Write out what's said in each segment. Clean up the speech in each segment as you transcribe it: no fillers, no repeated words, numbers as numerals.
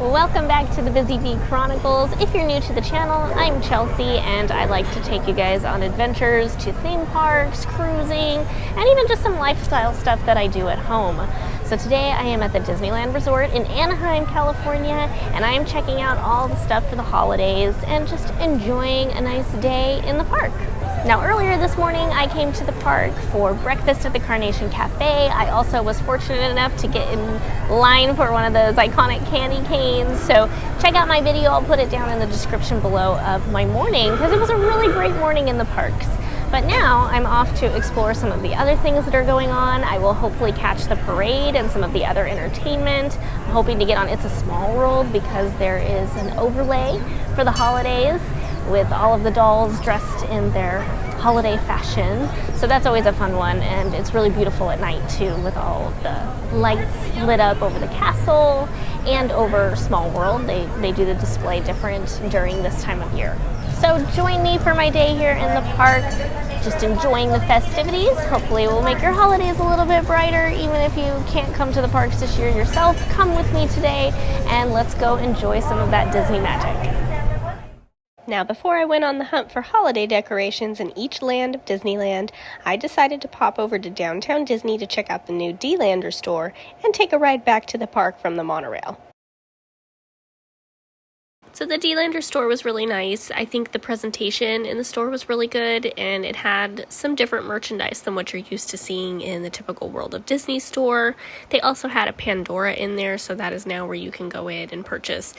Welcome back to the Busy Bee Chronicles. If you're new to the channel, I'm Chelsea and I like to take you guys on adventures to theme parks, cruising, and even just some lifestyle stuff that I do at home. So today I am at the Disneyland Resort in Anaheim, California, and I am checking out all the stuff for the holidays and just enjoying a nice day in the park. Now earlier this morning I came to the park for breakfast at the Carnation Cafe. I also was fortunate enough to get in line for one of those iconic candy canes. So check out my video, I'll put it down in the description below of my morning because it was a really great morning in the parks. But now I'm off to explore some of the other things that are going on. I will hopefully catch the parade and some of the other entertainment. I'm hoping to get on It's a Small World because there is an overlay for the holidays with all of the dolls dressed in their holiday fashion. So that's always a fun one, and it's really beautiful at night too with all of the lights lit up over the castle and over Small World. They do the display different during this time of year. So join me for my day here in the park, just enjoying the festivities. Hopefully it will make your holidays a little bit brighter. Even if you can't come to the parks this year yourself, come with me today and let's go enjoy some of that Disney magic. Now, before I went on the hunt for holiday decorations in each land of Disneyland, I decided to pop over to downtown Disney to check out the new D-Lander store and take a ride back to the park from the monorail. So the D-Lander store was really nice. I think the presentation in the store was really good, and it had some different merchandise than what you're used to seeing in the typical World of Disney store. They also had a Pandora in there, so that is now where you can go in and purchase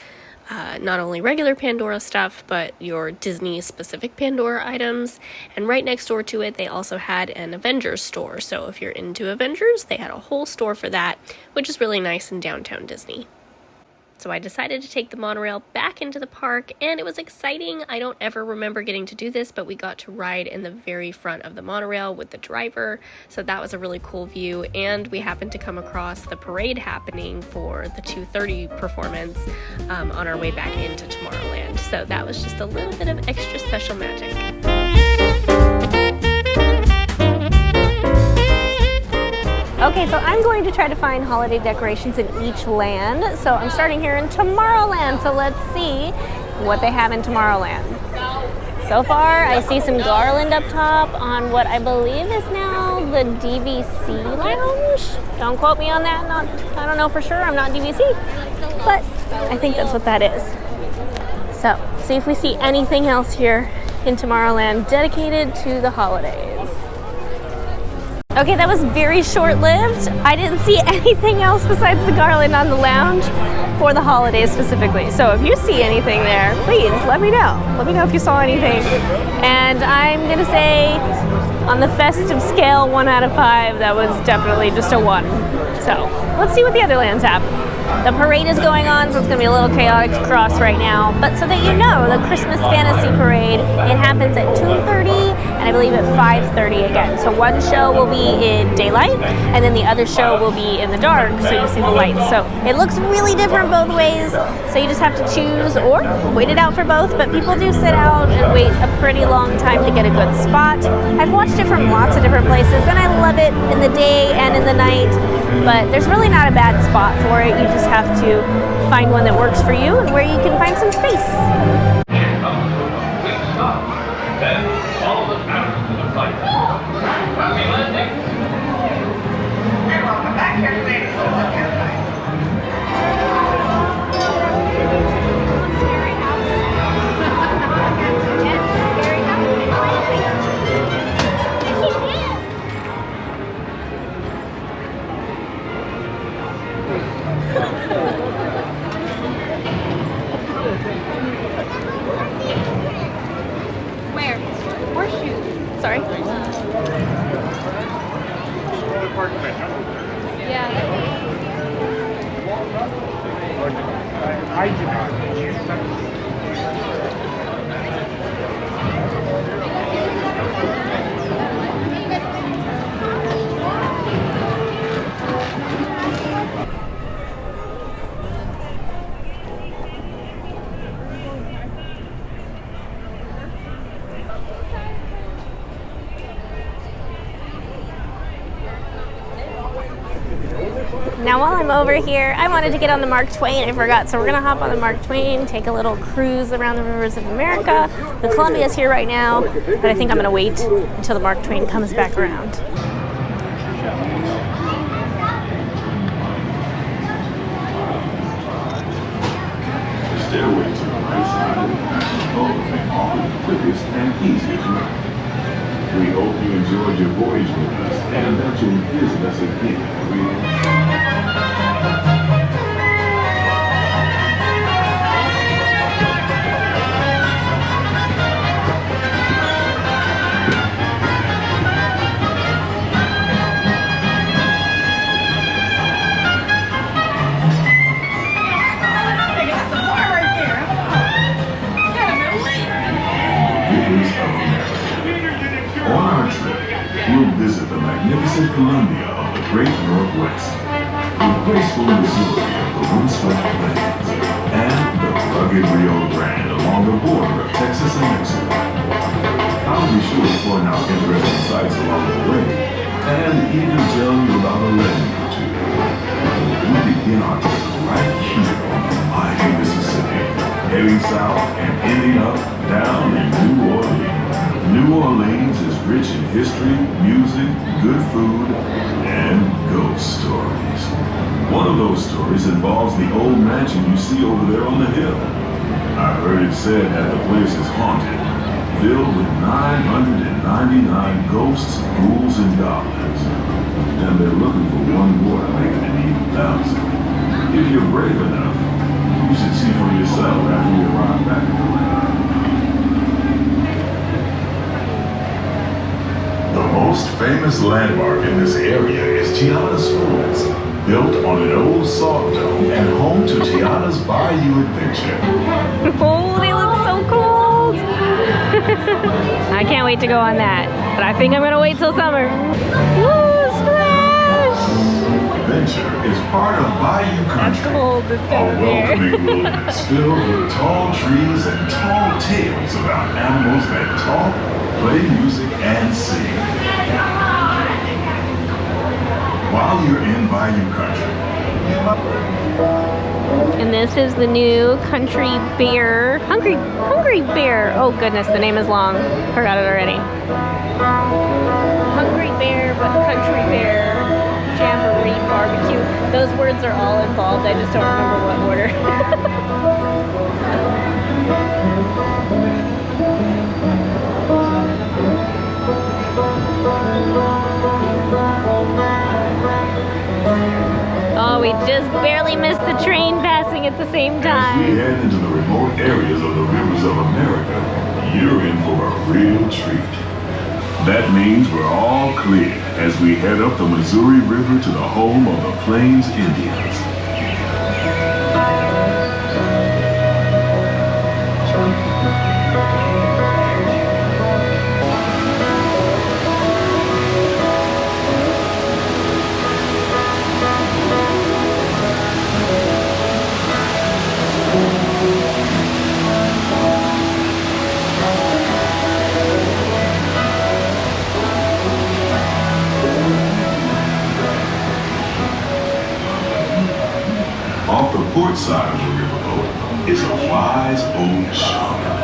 not only regular Pandora stuff, but your Disney-specific Pandora items. And right next door to it, they also had an Avengers store. So if you're into Avengers, they had a whole store for that, which is really nice in downtown Disney. So I decided to take the monorail back into the park, and it was exciting. I don't ever remember getting to do this, but we got to ride in the very front of the monorail with the driver, so that was a really cool view. And we happened to come across the parade happening for the 2:30 performance on our way back into Tomorrowland. So that was just a little bit of extra special magic. Okay, so I'm going to try to find holiday decorations in each land. So I'm starting here in Tomorrowland, so let's see what they have in Tomorrowland. So far, I see some garland up top on what I believe is now the DVC lounge. Don't quote me on that, I don't know for sure, I'm not DVC, but I think that's what that is. So, see if we see anything else here in Tomorrowland dedicated to the holidays. Okay, that was very short-lived. I didn't see anything else besides the garland on the lounge for the holidays specifically. So if you see anything there, please let me know. Let me know if you saw anything. And I'm gonna say on the festive scale, 1 out of 5, that was definitely just a 1. So let's see what the other lands have. The parade is going on, so it's going to be a little chaotic to cross right now. But so that you know, the Christmas Fantasy Parade, it happens at 2:30 and I believe at 5:30 again. So one show will be in daylight and then the other show will be in the dark, so you see the lights. So it looks really different both ways, so you just have to choose or wait it out for both. But people do sit out and wait a pretty long time to get a good spot. I've watched it from lots of different places and I love it in the day and in the night, but there's really not a bad spot for it. You just have to find one that works for you and where you can find some space. Here comes the quick stop. Then follow the pattern to the flight. Happy landing. You're welcome back here, ladies and gentlemen. Where? Horseshoe. Sorry? Yeah. I did not. Now while while I'm over here, I wanted to get on the Mark Twain. I forgot, so we're gonna hop on the Mark Twain, take a little cruise around the rivers of America. The Columbia's here right now, but I think I'm gonna wait until the Mark Twain comes back around. The stairway to the right side is often the quickest and easiest route. We hope you enjoyed your voyage with us and that you'll visit us again. On our trip, we'll visit the magnificent Columbia of the Great Northwest, the graceful Missouri of the windswept plains, and the rugged Rio Grande along the border of Texas and Mexico. I'll be sure to point out interesting sights along the way, and even tell you about a legend or two. We begin our trip right here on the mighty Mississippi, heading south and ending up down in New Orleans. New Orleans is rich in history, music, good food, and ghost stories. One of those stories involves the old mansion you see over there on the hill. I've heard it said that the place is haunted, filled with 999 ghosts, ghouls, and goblins. And they're looking for one more to make it an even thousand. If you're brave enough, you should see for yourself after we arrive back at the land. The most famous landmark in this area is Tiana's Falls, built on an old salt dome and home to Tiana's Bayou Adventure. Oh, they look so cold! I can't wait to go on that, but I think I'm gonna wait till summer. Woo, splash! Adventure is part of Bayou Country, That's cold, this a time of year. welcoming wilderness filled with tall trees and tall tales about animals that talk, play music, and sing. While you're in Bayou Country, And this is the new Country Bear, Hungry Bear. Oh goodness, the name is long. Forgot it already. Hungry Bear, but Country Bear Jamboree Barbecue. Those words are all involved. I just don't remember what order. Oh, we just barely missed the train passing at the same as we time. head into the remote areas of the rivers of America, you're in for a real treat. That means we're all clear as we head up the Missouri River to the home of the Plains Indians. Off the port side of the riverboat is a wise old shaman.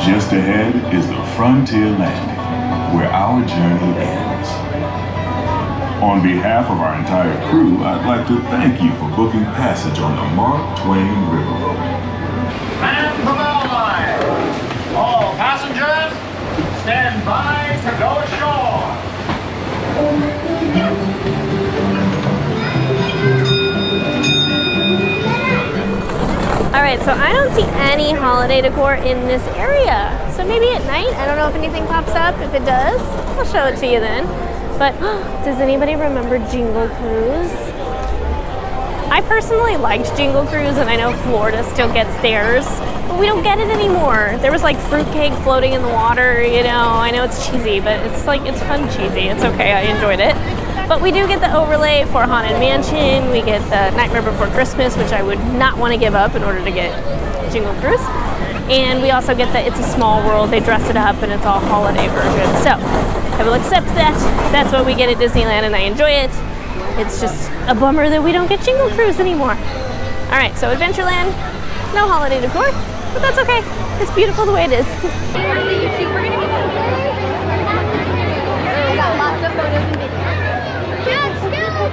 Just ahead is the Frontierland, where our journey ends. On behalf of our entire crew, I'd like to thank you for booking passage on the Mark Twain Riverboat. And from our line, all passengers, stand by to go ashore. All right, so I don't see any holiday decor in this area. So maybe at night, I don't know if anything pops up. If it does, I'll show it to you then. But does anybody remember Jingle Cruise? I personally liked Jingle Cruise, and I know Florida still gets theirs, but we don't get it anymore. There was like fruitcake floating in the water, you know. I know it's cheesy, but it's like, it's fun cheesy. It's okay, I enjoyed it. But we do get the overlay for Haunted Mansion. We get the Nightmare Before Christmas, which I would not want to give up in order to get Jingle Cruise. And we also get the It's a Small World. They dress it up and it's all holiday version. So I will accept that. That's what we get at Disneyland and I enjoy it. It's just a bummer that we don't get Jingle Cruise anymore. All right, so Adventureland, no holiday decor, but that's okay. It's beautiful the way it is. I got lots of photos and videos.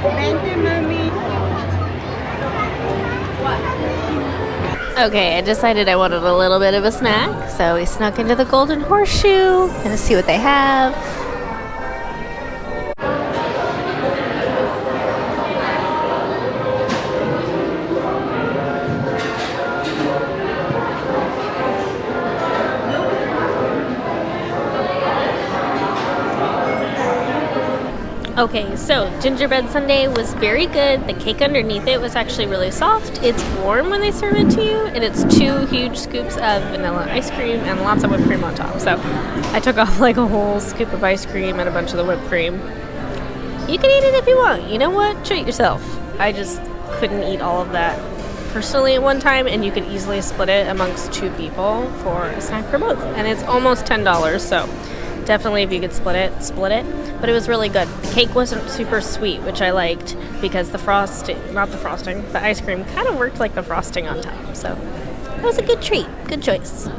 Thank you, Mommy. Okay, I decided I wanted a little bit of a snack, so we snuck into the Golden Horseshoe. Gonna see what they have. Okay, so gingerbread sundae was very good. The cake underneath it was actually really soft. It's warm when they serve it to you, and it's 2 huge scoops of vanilla ice cream and lots of whipped cream on top. So I took off like a whole scoop of ice cream and a bunch of the whipped cream. You can eat it if you want. You know what? Treat yourself. I just couldn't eat all of that personally at one time, and you could easily split it amongst 2 people for a snack for both. And it's almost $10, so definitely if you could split it. But it was really good. The cake wasn't super sweet, which I liked because the ice cream kind of worked like the frosting on top. So it was a good treat. Good choice.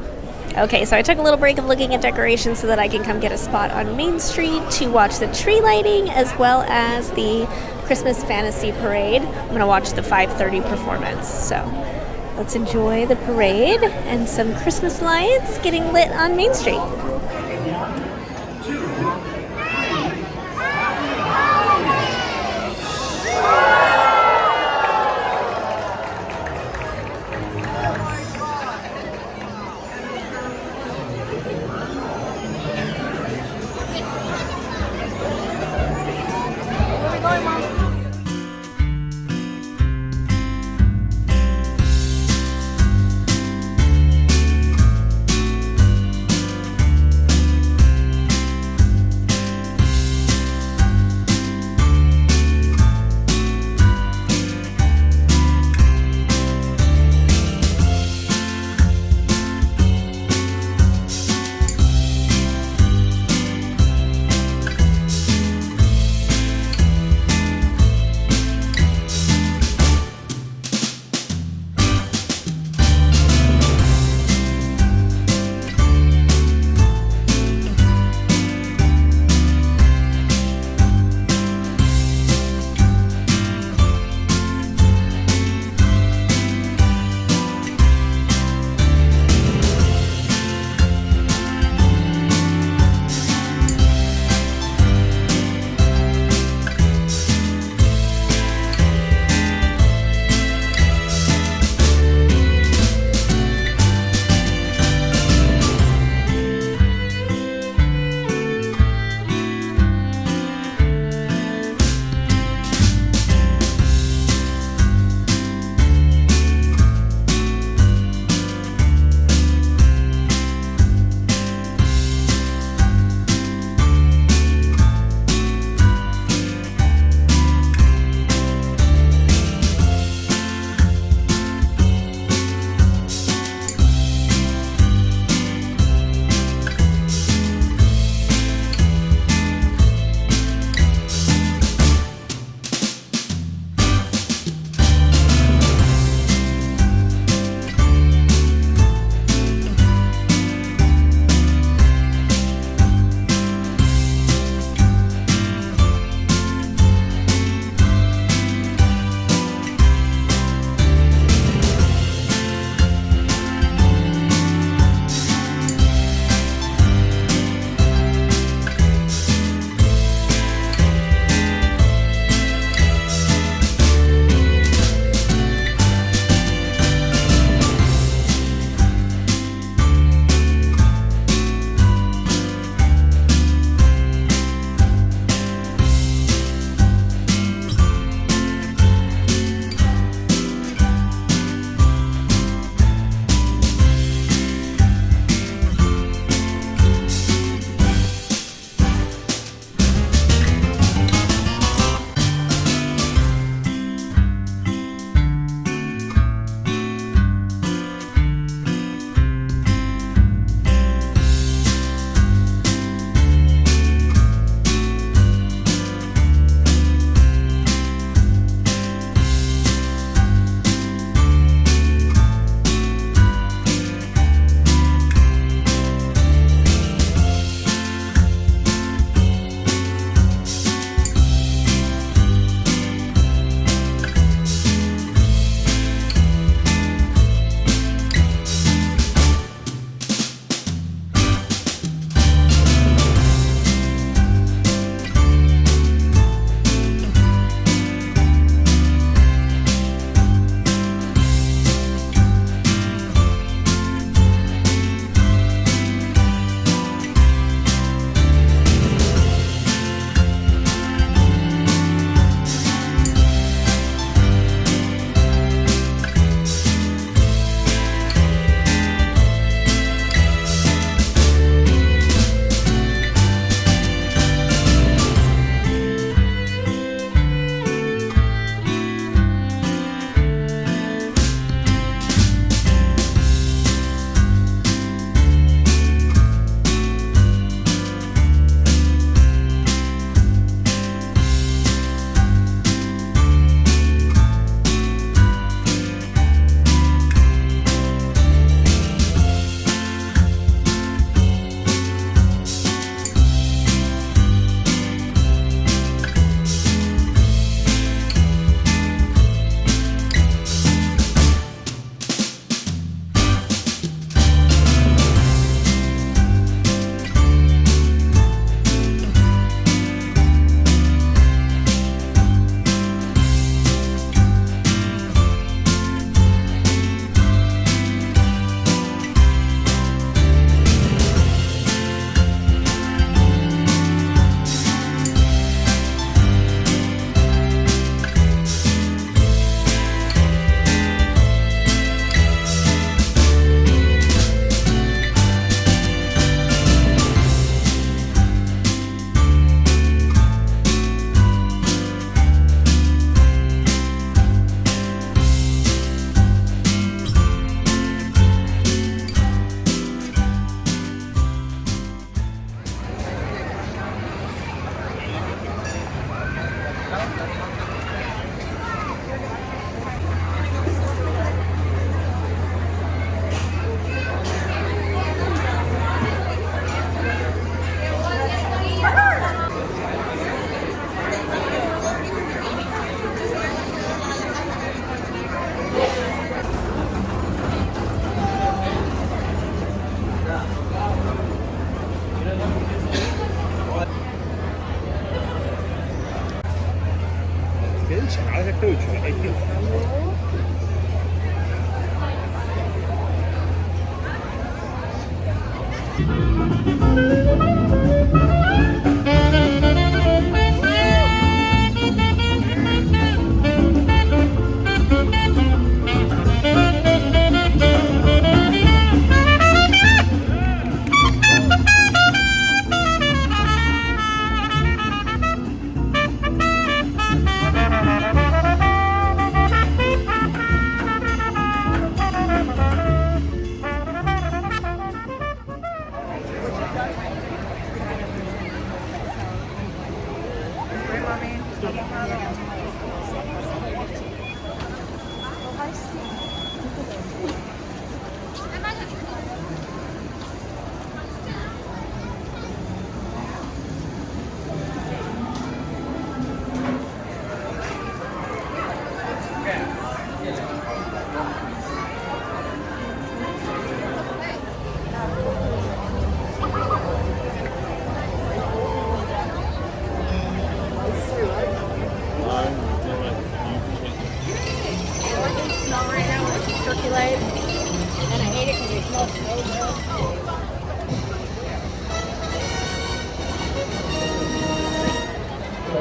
Okay, so I took a little break of looking at decorations so that I can come get a spot on Main Street to watch the tree lighting as well as the Christmas Fantasy Parade. I'm going to watch the 5:30 performance. So let's enjoy the parade and some Christmas lights getting lit on Main Street.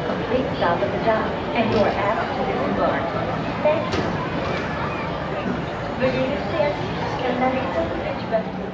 Complete stop at the dock, and you are asked to disembark. Thank you. Veuillez rester assis jusqu'à l'arrivée du bateau.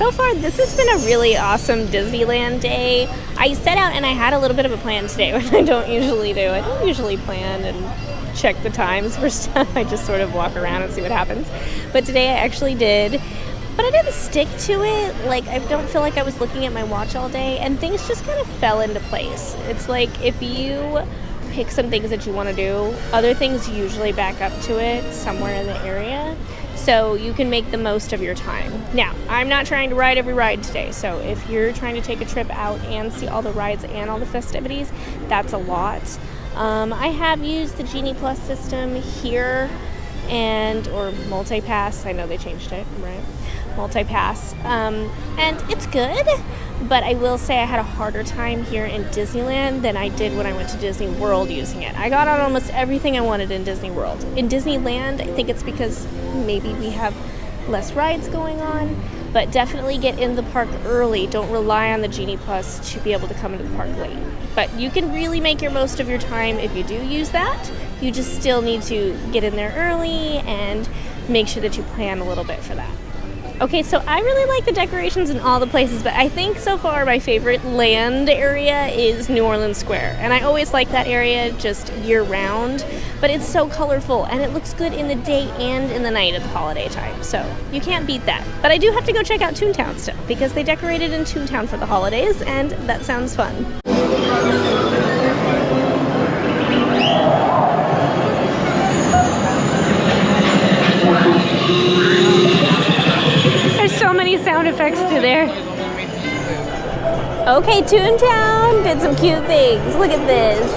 So far, this has been a really awesome Disneyland day. I set out and I had a little bit of a plan today, which I don't usually do. I don't usually plan and check the times for stuff. I just sort of walk around and see what happens. But today I actually did. But I didn't stick to it. Like, I don't feel like I was looking at my watch all day, and things just kind of fell into place. It's like if you pick some things that you want to do, other things usually back up to it somewhere in the area. So you can make the most of your time. Now, I'm not trying to ride every ride today. So if you're trying to take a trip out and see all the rides and all the festivities, that's a lot. I have used the Genie Plus system here or multi-pass. I know they changed it, right? Multi-pass. And it's good, but I will say I had a harder time here in Disneyland than I did when I went to Disney World using it. I got on almost everything I wanted in Disney World. In Disneyland, I think it's because maybe we have less rides going on, but definitely get in the park early. Don't rely on the Genie Plus to be able to come into the park late. But you can really make your most of your time if you do use that. You just still need to get in there early and make sure that you plan a little bit for that. Okay, so I really like the decorations in all the places, but I think so far my favorite land area is New Orleans Square. And I always like that area just year-round, but it's so colorful and it looks good in the day and in the night at the holiday time. So you can't beat that. But I do have to go check out Toontown still because they decorated in Toontown for the holidays, and that sounds fun. There's so many sound effects to there. Okay, Toontown did some cute things. Look at this.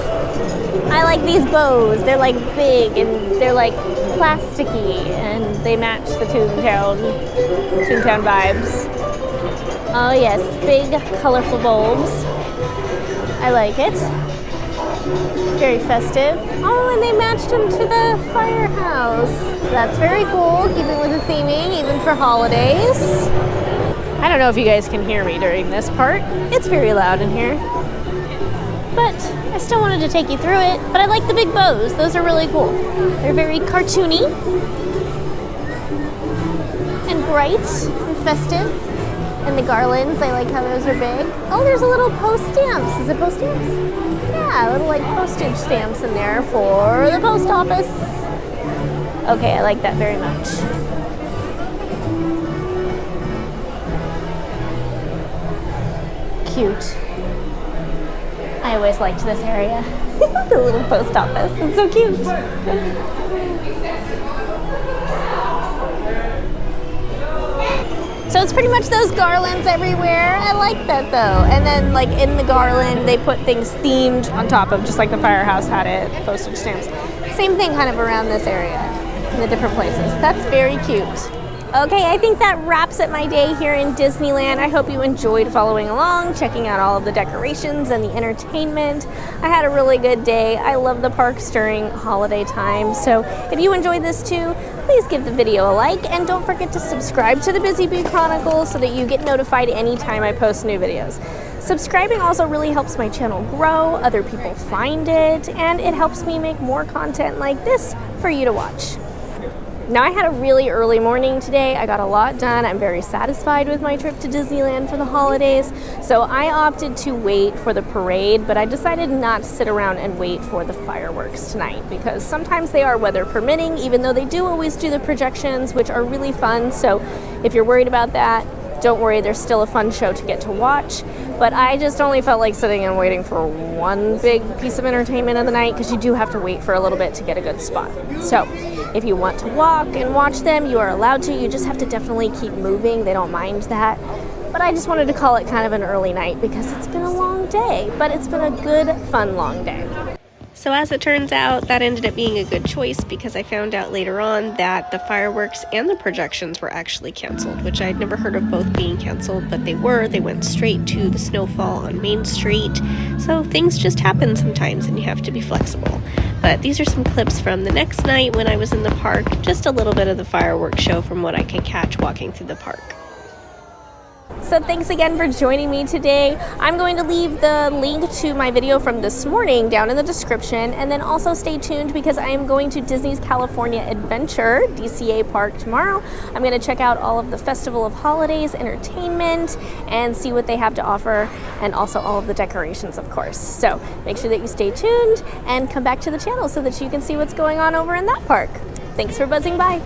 I like these bows. They're like big and they're like plasticky and they match the Toontown vibes. Oh yes, big colorful bulbs. I like it. Very festive. Oh, and they matched them to the firehouse. That's very cool, keeping with the theming, even for holidays. I don't know if you guys can hear me during this part. It's very loud in here. But I still wanted to take you through it. But I like the big bows. Those are really cool. They're very cartoony and bright and festive. And the garlands, I like how those are big. Oh, there's a little post stamps. Is it post stamps? Yeah, little like postage stamps in there for the post office. Okay, I like that very much. Cute. I always liked this area. The little post office. It's so cute. So it's pretty much those garlands everywhere. I like that though. And then like in the garland, they put things themed on top of, just like the firehouse had it, postage stamps. Same thing kind of around this area in the different places. That's very cute. Okay, I think that wraps up my day here in Disneyland. I hope you enjoyed following along, checking out all of the decorations and the entertainment. I had a really good day. I love the parks during holiday time. So if you enjoyed this too, please give the video a like and don't forget to subscribe to the Busy Bee Chronicles so that you get notified anytime I post new videos. Subscribing also really helps my channel grow, other people find it, and it helps me make more content like this for you to watch. Now, I had a really early morning today. I got a lot done. I'm very satisfied with my trip to Disneyland for the holidays. So I opted to wait for the parade, but I decided not to sit around and wait for the fireworks tonight because sometimes they are weather permitting, even though they do always do the projections, which are really fun. So if you're worried about that, don't worry, there's still a fun show to get to watch. But I just only felt like sitting and waiting for one big piece of entertainment of the night because you do have to wait for a little bit to get a good spot. So if you want to walk and watch them, you are allowed to. You just have to definitely keep moving. They don't mind that. But I just wanted to call it kind of an early night because it's been a long day. But it's been a good, fun, long day. So as it turns out, that ended up being a good choice because I found out later on that the fireworks and the projections were actually canceled, which I'd never heard of both being canceled, but they were. They went straight to the snowfall on Mainstreet. So things just happen sometimes and you have to be flexible. But these are some clips from the next night when I was in the park, just a little bit of the fireworks show from what I can catch walking through the park. So thanks again for joining me today. I'm going to leave the link to my video from this morning down in the description, and then also stay tuned because I am going to Disney's California Adventure, DCA Park, tomorrow. I'm going to check out all of the Festival of Holidays entertainment and see what they have to offer, and also all of the decorations, of course. So make sure that you stay tuned and come back to the channel so that you can see what's going on over in that park. Thanks for buzzing by.